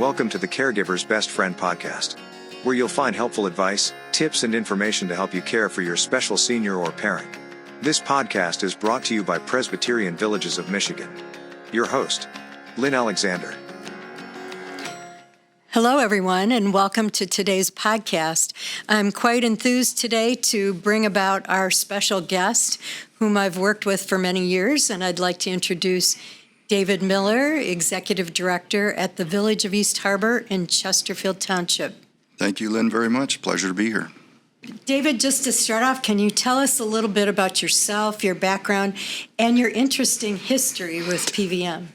welcome to the Caregiver's Best Friend podcast, where you'll find helpful advice, tips, and information to help you care for your special senior or parent. This podcast is brought to you by Presbyterian Villages of Michigan. Your host, Lynn Alexander. Hello, everyone, and welcome to today's podcast. I'm quite enthused today to bring about our special guest, whom I've worked with for many years, and I'd like to introduce David Miller, Executive Director at the Village of East Harbor in Chesterfield Township. Thank you, Lynn, very much. Pleasure to be here. David, just to start off, can you tell us a little bit about yourself, your background, and your interesting history with PVM?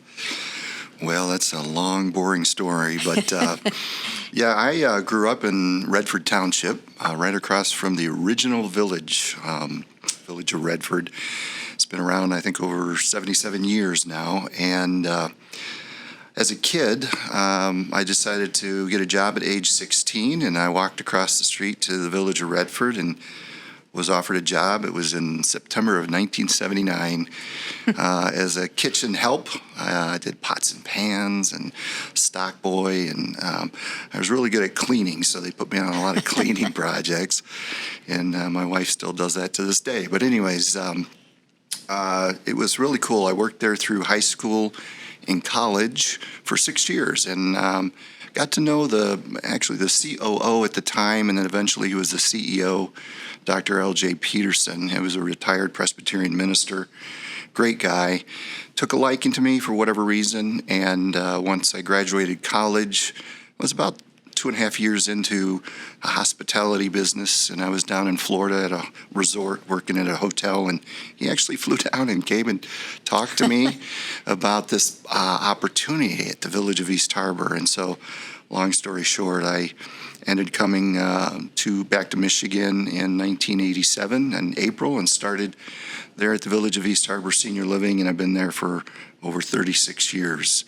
Well, that's a long, boring story, but I grew up in Redford Township, right across from the original village of Redford. It's been around, I think, over 77 years now, and as a kid, I decided to get a job at age 16, and I walked across the street to the village of Redford and was offered a job. It was in September of 1979 as a kitchen help. I did pots and pans and stock boy, and I was really good at cleaning, so they put me on a lot of cleaning projects, and my wife still does that to this day. But anyways, it was really cool. I worked there through high school and college for 6 years, and got to know the COO at the time, and then eventually he was the CEO, Dr. L.J. Peterson. He was a retired Presbyterian minister, great guy, took a liking to me for whatever reason, and once I graduated college, I was about 2.5 years into a hospitality business, and I was down in Florida at a resort working at a hotel, and he actually flew down and came and talked to me about this opportunity at the Village of East Harbor. And so, long story short, I ended coming back to Michigan in 1987 in April and started there at the Village of East Harbor Senior Living, and I've been there for over 36 years.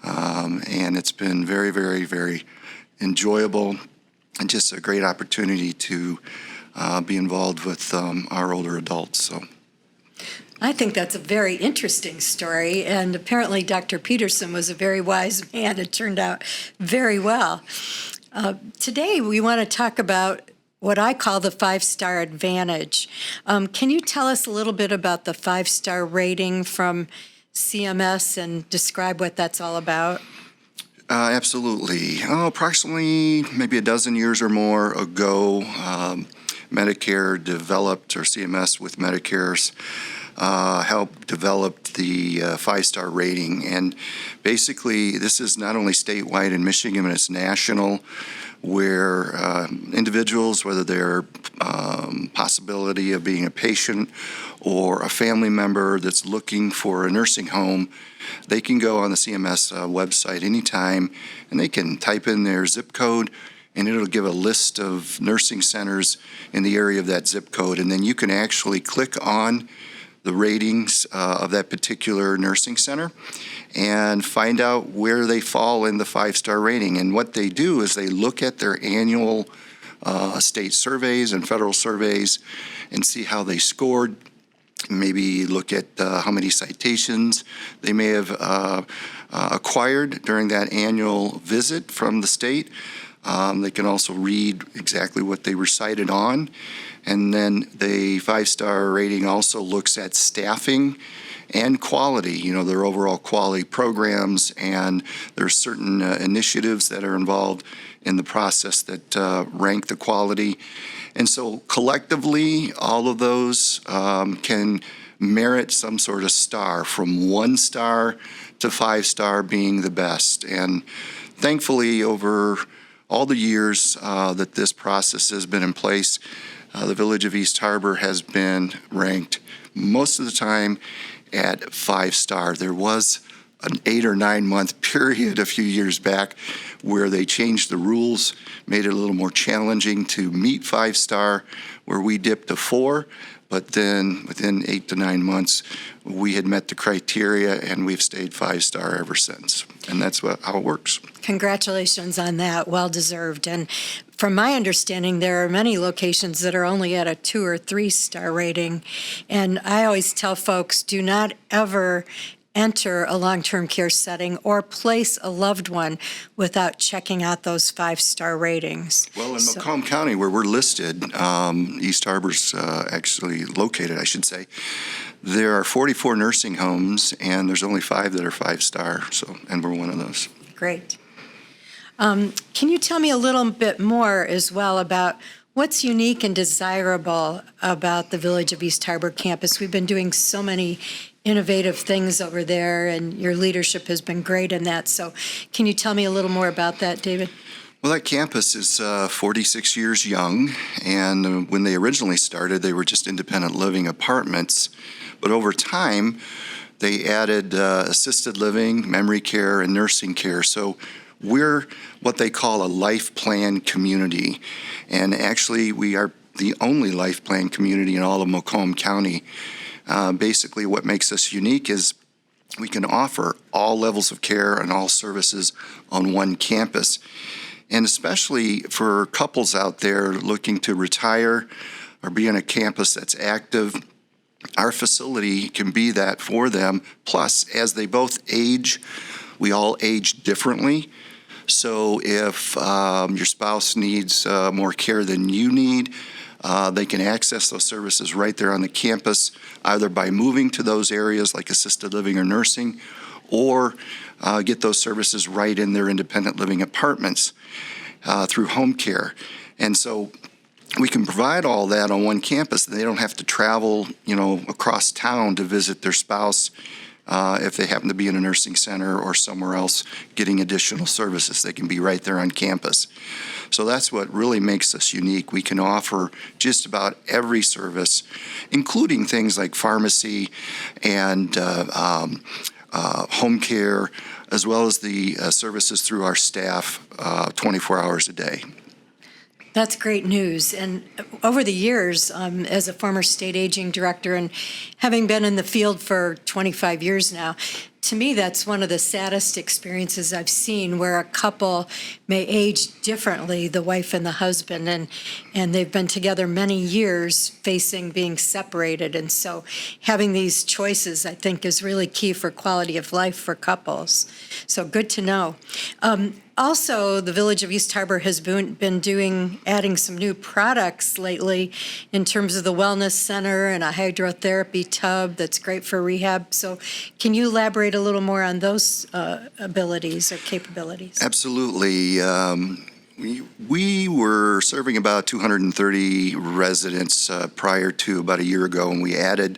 And it's been very, very, very enjoyable and just a great opportunity to be involved with our older adults. So, I think that's a very interesting story, and apparently Dr. Peterson was a very wise man. It turned out very well. Today we want to talk about what I call the 5-star advantage. Can you tell us a little bit about the 5-star rating from CMS and describe what that's all about? Absolutely. Approximately maybe a dozen years or more ago, Medicare developed, or CMS with Medicare's helped develop the 5-star rating. And basically, this is not only statewide in Michigan, but it's national, where individuals, whether they're possibility of being a patient or a family member that's looking for a nursing home, they can go on the CMS website anytime, and they can type in their zip code, and it'll give a list of nursing centers in the area of that zip code. And then you can actually click on the ratings of that particular nursing center and find out where they fall in the 5-star rating. And what they do is they look at their annual state surveys and federal surveys and see how they scored. Maybe look at how many citations they may have acquired during that annual visit from the state. They can also read exactly what they were cited on. And then the 5-star rating also looks at staffing and quality, their overall quality programs, and there's certain initiatives that are involved in the process that rank the quality. And so collectively, all of those can merit some sort of star, from 1 star to 5-star being the best. And thankfully, over all the years that this process has been in place, the Village of East Harbor has been ranked most of the time at 5-star. There was an 8 or 9 month period a few years back where they changed the rules, made it a little more challenging to meet 5-star, where we dipped to 4. But then within 8 to 9 months, we had met the criteria, and we've stayed 5-star ever since. And that's how it works. Congratulations on that. Well deserved. And from my understanding, there are many locations that are only at a 2 or 3-star rating. And I always tell folks, do not ever enter a long-term care setting or place a loved one without checking out those 5-star ratings. Well, in Macomb County, where we're listed, East Harbor's actually located, I should say, there are 44 nursing homes, and there's only 5 that are 5-star, and we're one of those. Great. Can you tell me a little bit more as well about what's unique and desirable about the Village of East Harbor campus? We've been doing so many innovative things over there, and your leadership has been great in that. So can you tell me a little more about that, David? Well, that campus is 46 years young, and when they originally started, they were just independent living apartments. But over time, they added assisted living, memory care, and nursing care. So we're what they call a life plan community. And actually, we are the only life plan community in all of Macomb County. Basically, what makes us unique is we can offer all levels of care and all services on one campus. And especially for couples out there looking to retire or be on a campus that's active, our facility can be that for them. Plus, as they both age, we all age differently. So if your spouse needs more care than you need, they can access those services right there on the campus, either by moving to those areas like assisted living or nursing, or get those services right in their independent living apartments through home care. And so we can provide all that on one campus. They don't have to travel, across town to visit their spouse if they happen to be in a nursing center or somewhere else getting additional services. They can be right there on campus. So that's what really makes us unique. We can offer just about every service, including things like pharmacy and home care, as well as the services through our staff 24 hours a day. That's great news. And over the years, as a former state aging director and having been in the field for 25 years now, to me, that's one of the saddest experiences I've seen, where a couple may age differently, the wife and the husband, and they've been together many years facing being separated. And so having these choices, I think, is really key for quality of life for couples. So good to know. Also, the Village of East Harbor has been adding some new products lately in terms of the Wellness Center and a hydrotherapy tub that's great for rehab. So can you elaborate a little more on those abilities or capabilities? Absolutely. We were serving about 230 residents prior to about a year ago, and we added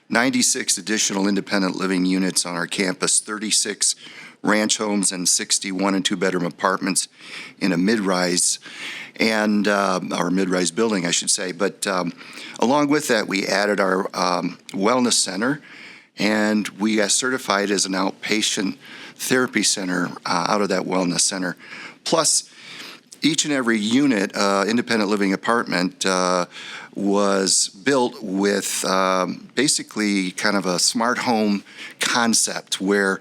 96 additional independent living units on our campus, 36 ranch homes and 61 and 2-bedroom apartments in a mid-rise or mid-rise building, I should say. But along with that, we added our wellness center, and we got certified as an outpatient therapy center out of that wellness center. Plus, each and every unit, independent living apartment, was built with basically kind of a smart home concept where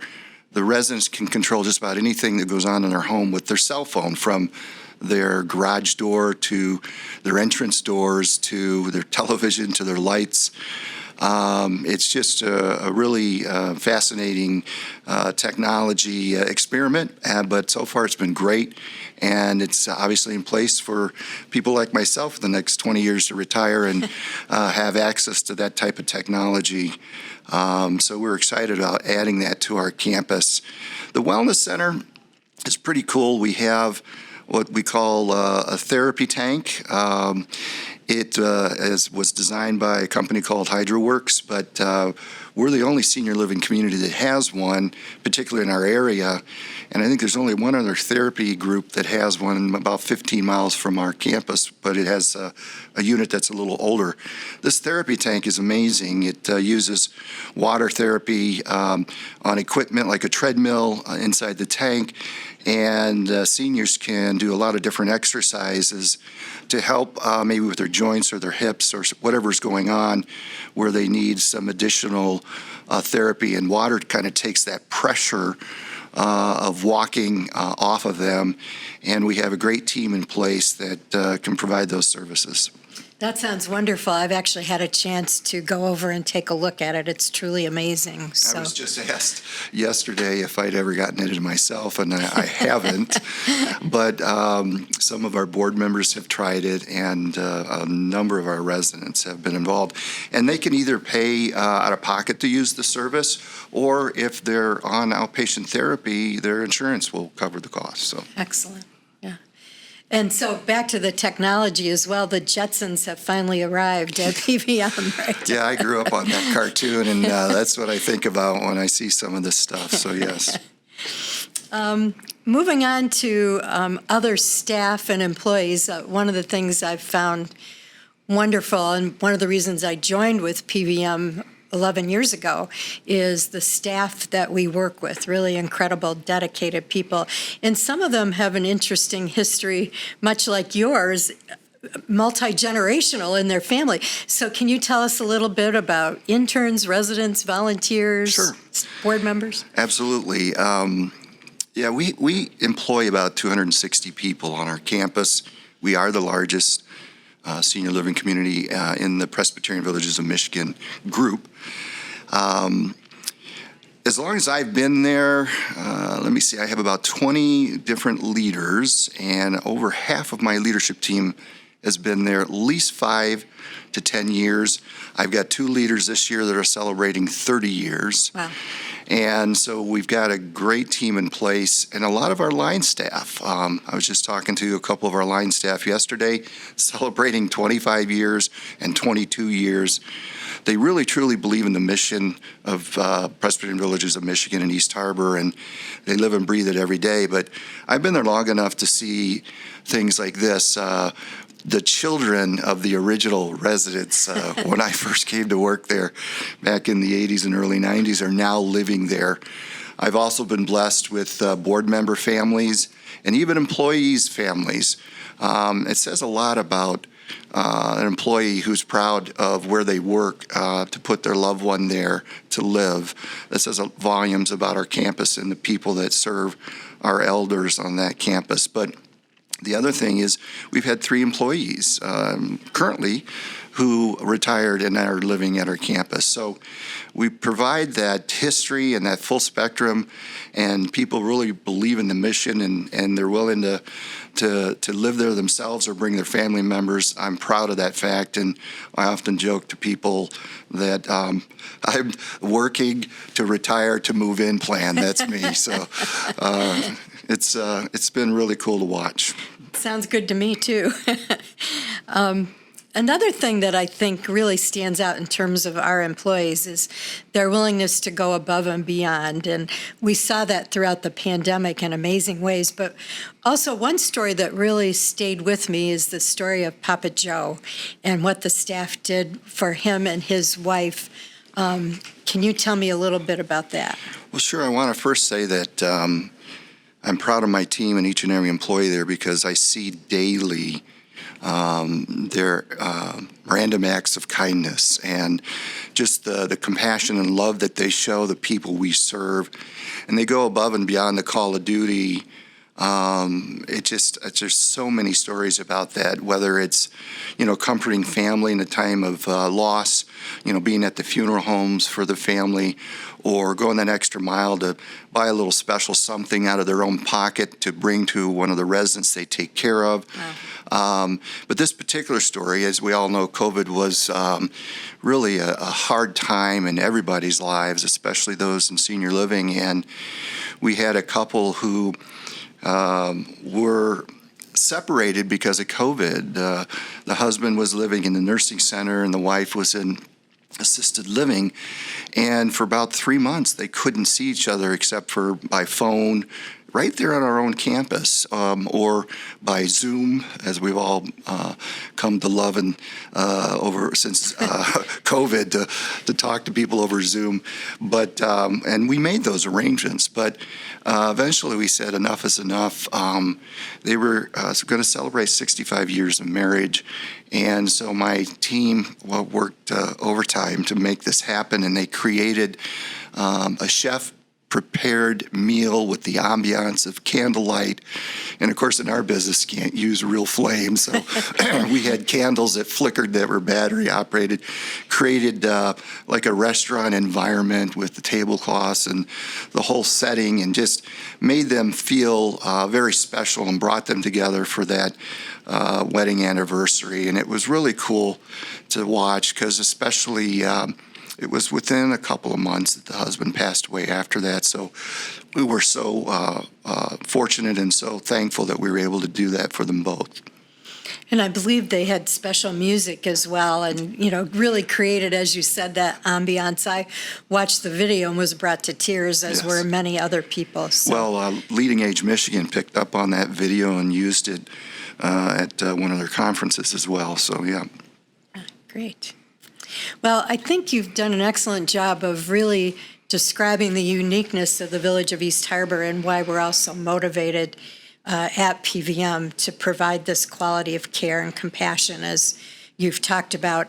the residents can control just about anything that goes on in their home with their cell phone, from their garage door to their entrance doors to their television to their lights. It's just a really fascinating technology experiment, but so far it's been great, and it's obviously in place for people like myself in the next 20 years to retire and have access to that type of technology. So we're excited about adding that to our campus. The Wellness Center is pretty cool. We have what we call a therapy tank. It was designed by a company called HydroWorks, but we're the only senior living community that has one, particularly in our area. And I think there's only one other therapy group that has one about 15 miles from our campus, but it has a unit that's a little older. This therapy tank is amazing. It uses water therapy on equipment like a treadmill inside the tank, and seniors can do a lot of different exercises to help maybe with their joints or their hips or whatever's going on where they need some additional therapy, and water kind of takes that pressure of walking off of them, and we have a great team in place that can provide those services. That sounds wonderful. I've actually had a chance to go over and take a look at it. It's truly amazing. I was just asked yesterday if I'd ever gotten into it myself, and I haven't. But some of our board members have tried it, and a number of our residents have been involved. And they can either pay out of pocket to use the service, or if they're on outpatient therapy, their insurance will cover the cost. So excellent. Yeah. And so back to the technology as well, the Jetsons have finally arrived at PVM, right? Yeah, I grew up on that cartoon, and that's what I think about when I see some of this stuff. So, yes. Moving on to other staff and employees, one of the things I've found wonderful, and one of the reasons I joined with PVM 11 years ago, is the staff that we work with, really incredible, dedicated people. And some of them have an interesting history, much like yours, multi-generational in their family. So can you tell us a little bit about interns, residents, volunteers, Sure. board members? Absolutely. Yeah, we employ about 260 people on our campus. We are the largest senior living community in the Presbyterian Villages of Michigan group. As long as I've been there, let me see, I have about 20 different leaders, and over half of my leadership team has been there at least 5 to 10 years. I've got 2 leaders this year that are celebrating 30 years. Wow. And so we've got a great team in place, and a lot of our line staff. I was just talking to a couple of our line staff yesterday, celebrating 25 years and 22 years. They really, truly believe in the mission of Presbyterian Villages of Michigan and East Harbor, and they live and breathe it every day. But I've been there long enough to see things like this. The children of the original residents, when I first came to work there back in the 80s and early 90s, are now living there. I've also been blessed with board member families and even employees' families. It says a lot about an employee who's proud of where they work to put their loved one there to live. This says volumes about our campus and the people that serve our elders on that campus. But the other thing is we've had 3 employees currently who retired and are living at our campus. So we provide that history and that full spectrum, and people really believe in the mission, and they're willing to live there themselves or bring their family members. I'm proud of that fact, and I often joke to people that I'm working to retire to move in plan. That's me. So it's been really cool to watch. Sounds good to me, too. Another thing that I think really stands out in terms of our employees is their willingness to go above and beyond. And we saw that throughout the pandemic in amazing ways. But also one story that really stayed with me is the story of Papa Joe and what the staff did for him and his wife. Can you tell me a little bit about that? Well, sure. I want to first say that I'm proud of my team and each and every employee there, because I see daily their random acts of kindness and just the compassion and love that they show the people we serve. And they go above and beyond the call of duty. There's so many stories about that, whether it's, comforting family in a time of loss, being at the funeral homes for the family, or going that extra mile to buy a little special something out of their own pocket to bring to one of the residents they take care of. Wow. But this particular story, as we all know, COVID was really a hard time in everybody's lives, especially those in senior living. And we had a couple who were separated because of COVID. The husband was living in the nursing center and the wife was in assisted living, and for about 3 months they couldn't see each other except for by phone, right there on our own campus, or by Zoom, as we've all come to love and over since COVID to talk to people over Zoom. But and we made those arrangements, but eventually we said enough is enough. They were going to celebrate 65 years of marriage, and so my team worked overtime to make this happen, and they created a chef prepared meal with the ambiance of candlelight. And of course, in our business, can't use real flames, so we had candles that flickered that were battery operated, created like a restaurant environment with the tablecloths and the whole setting, and just made them feel very special and brought them together for that wedding anniversary. And it was really cool to watch, because especially it was within a couple of months that the husband passed away after that. So we were so fortunate and so thankful that we were able to do that for them both. And I believe they had special music as well, and, really created, as you said, that ambiance. I watched the video and was brought to tears, as Yes. were many other people. So. Well, Leading Age Michigan picked up on that video and used it at one of their conferences as well. So, yeah. Great. Well, I think you've done an excellent job of really describing the uniqueness of the Village of East Harbor and why we're all so motivated at PVM to provide this quality of care and compassion, as you've talked about.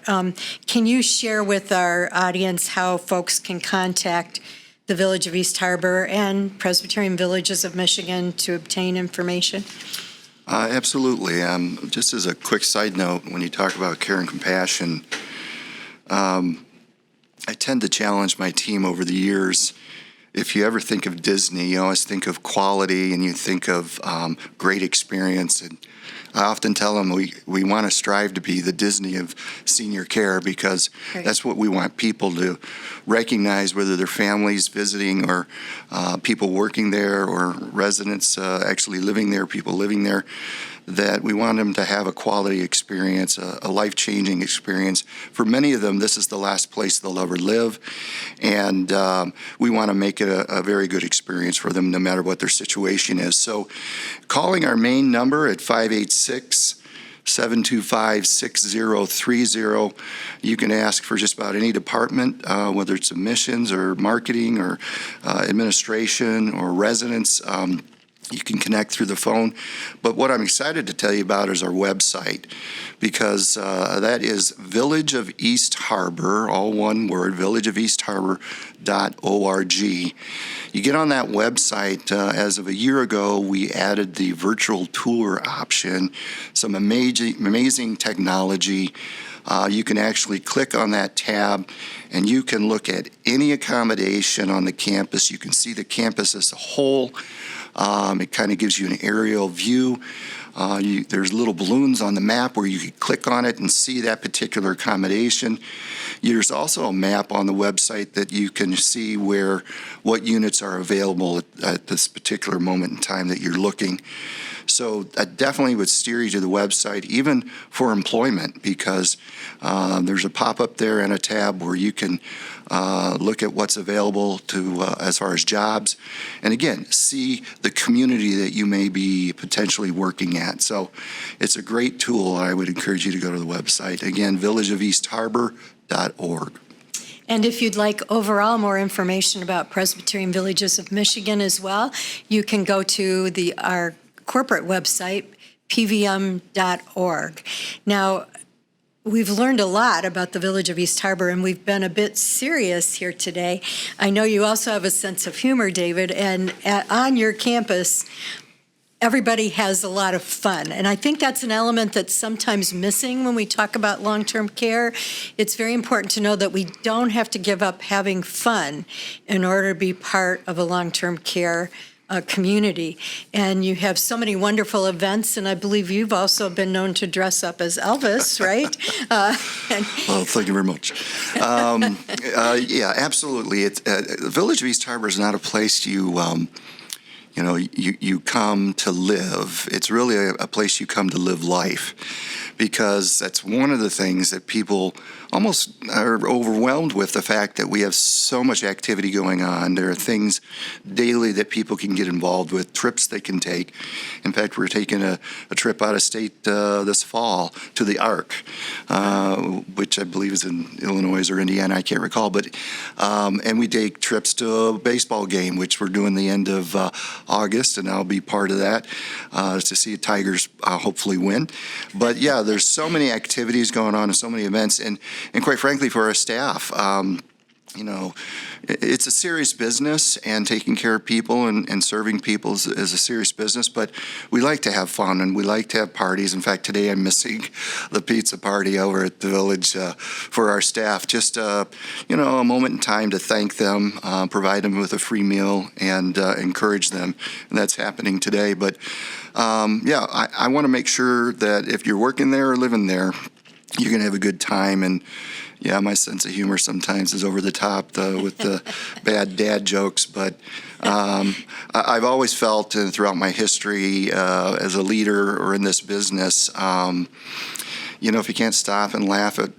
Can you share with our audience how folks can contact the Village of East Harbor and Presbyterian Villages of Michigan to obtain information? Absolutely. Just as a quick side note, when you talk about care and compassion, I tend to challenge my team over the years. If you ever think of Disney, you always think of quality and you think of great experience. And I often tell them we want to strive to be the Disney of senior care, because Right. that's what we want people to recognize, whether they're families visiting or people working there or residents actually living there, people living there, that we want them to have a quality experience, a life-changing experience. For many of them, this is the last place they'll ever live, and we want to make it a very good experience for them, no matter what their situation is. So calling our main number at 586-725-6030, you can ask for just about any department, whether it's admissions or marketing or administration or residents. You can connect through the phone. But what I'm excited to tell you about is our website, because that is Village of East Harbor, all one word, villageofeastharbor.org. You get on that website, as of a year ago, we added the virtual tour option, some amazing technology. You can actually click on that tab and you can look at any accommodation on the campus. You can see the campus as a whole. It kind of gives you an aerial view. There's little balloons on the map where you can click on it and see that particular accommodation. There's also a map on the website that you can see what units are available at this particular moment in time that you're looking. So I definitely would steer you to the website, even for employment, because there's a pop-up there and a tab where you can look at what's available to as far as jobs, and again, see the community that you may be potentially working at. So it's a great tool. I would encourage you to go to the website. Again, villageofeastharbor.org. And if you'd like overall more information about Presbyterian Villages of Michigan as well, you can go to our corporate website, pvm.org. Now, we've learned a lot about the Village of East Harbor, and we've been a bit serious here today. I know you also have a sense of humor, David, and on your campus, everybody has a lot of fun. And I think that's an element that's sometimes missing when we talk about long-term care. It's very important to know that we don't have to give up having fun in order to be part of a long-term care community. And you have so many wonderful events, and I believe you've also been known to dress up as Elvis, right? Well, thank you very much. Yeah, absolutely. The Village of East Harbor is not a place you come to live. It's really a place you come to live life, because that's one of the things that people almost are overwhelmed with, the fact that we have so much activity going on. There are things daily that people can get involved with, trips they can take. In fact, we're taking a trip out of state this fall to the Ark, which I believe is in Illinois or Indiana, I can't recall. But and we take trips to a baseball game, which we're doing the end of August, and I'll be part of that to see Tigers hopefully win. But yeah, there's so many activities going on and so many events, and quite frankly, for our staff, It's a serious business, and taking care of people and serving people is a serious business, but we like to have fun and we like to have parties. In fact, today I'm missing the pizza party over at the village for our staff. Just, a moment in time to thank them, provide them with a free meal, and encourage them. And that's happening today. But, I want to make sure that if you're working there or living there, you're going to have a good time. And yeah, my sense of humor sometimes is over the top with the bad dad jokes, but I've always felt throughout my history as a leader or in this business, if you can't stop and laugh at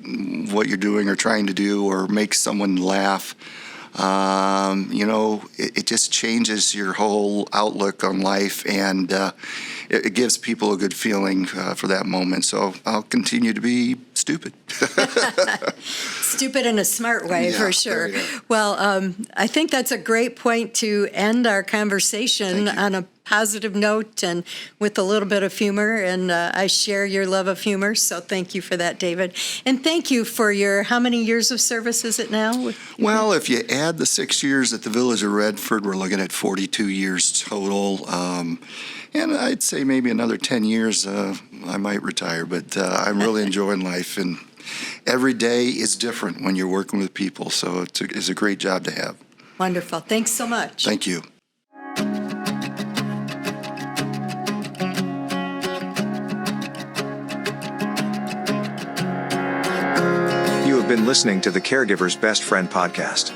what you're doing or trying to do or make someone laugh, it just changes your whole outlook on life, and it gives people a good feeling for that moment. So I'll continue to be stupid. Stupid in a smart way, Yeah, for sure. there you go. Well, I think that's a great point to end our conversation on a positive note and with a little bit of humor. And I share your love of humor, so thank you for that, David. And thank you for how many years of service is it now? Well, if you add the 6 years at the Village of Redford, we're looking at 42 years total. And I'd say maybe another 10 years I might retire, but I'm really enjoying life. And every day is different when you're working with people, so it's a great job to have. Wonderful. Thanks so much. Thank you. You have been listening to the Caregiver's Best Friend podcast,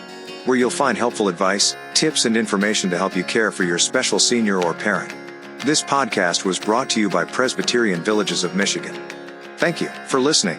where you'll find helpful advice, tips, and information to help you care for your special senior or parent. This podcast was brought to you by Presbyterian Villages of Michigan. Thank you for listening.